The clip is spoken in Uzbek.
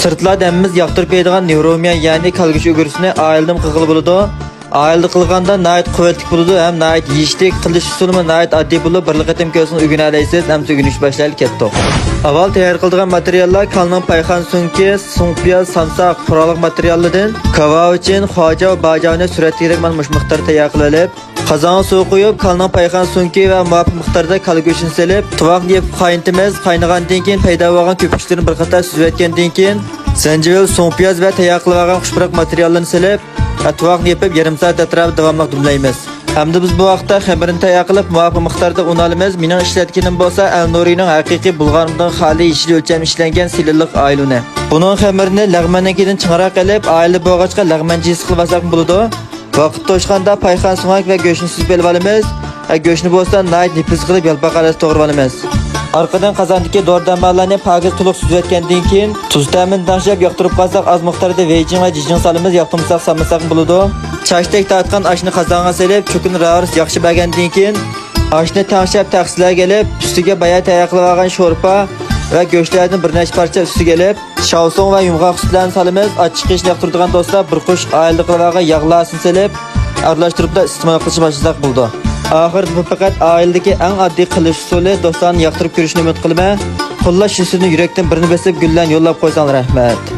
Sırtlar demimiz yaqtırıp yeydigan nevromiya, yani kalgıç ögürsünü ayıldım qılgılı buludu. Ayıldı qılganda nayet quvvetlik buludu, hem nayet yiyişlik, qilish usulü nayet addi bulup, bir qetim kösünü ügünələysiz, hem ügünüş başlayıp ketdik. Aval tayyor qıldıgan materiallar kalның payxan sunki, sunkpiyaz, sansaq, quralıq materiallardan kava için xoja ve bacavını süratli miqdar tayyor qılıb, qazonga suv qo'yib, kalның payxan sunki ve muvafiq miqdorda kal go'shtini silib, tuvoq yeb qaynatamiz. Qaynagandan keyin paydo bo'lgan ko'piklarni bir qator suzib etgandan keyin zanjivil, sunkpiyaz ve tayyor qilib olgan xushpurak materiallarni silib, tuvoqni yepib yarim soat atrofida davomli dumlaymiz. Hamda biz bu vaqtda xamirini tayyor qilib, muvafiq miqdorda un olamiz. Mening ishlatganim bo'lsa Al Nurining haqiqiy bulg'ondan xoli yeshil o'lcham ishlangan silliq ayluni. Buning xamirini lag'mannikidan ching'roq qilib, ayli bo'g'achqa lag'manchi qilib olsak bo'ladi. Vaqt to'shqanda payxan so'ngak ve go'shtni suzib olamiz. Go'shtni bo'lsa nayt nipis qilib yalpaqalas to'g'rab olamiz. Arqadan qazondagi dori-darmonlarni pagiz to'liq suzib etgandan keyin tuz ta'min tashlab yoqtirib qolsak, az miqdorda vejing va jijing solamiz. Yoqtirmasak solmasak bo'ladi. Chashdak tortgan oshni qozonga solib, cho'kini ravrs yaxshi bergandan keyin oshni tanglab taqsillarga kelib, ustiga bayat tayyor qilib olgan sho'rpa ve go'shtlardan bir necha parcha ustiga kelib, shavsong va yumg'oq sutlarni solamiz. Ochiq ish yoqtiradigan do'stlar bir qush ayildi qilib olgan yog'larni solib, aralashtirib iste'mol qilishni boshlasak bo'ldi. Ahir bu faqat oiladagi eng oddiy qilish usuli. Do'stlarni yoqtirib ko'rishni umid qilaman. Xulosa shuni yurakdan birini besib gullan yo'llab qo'ysang rahmat.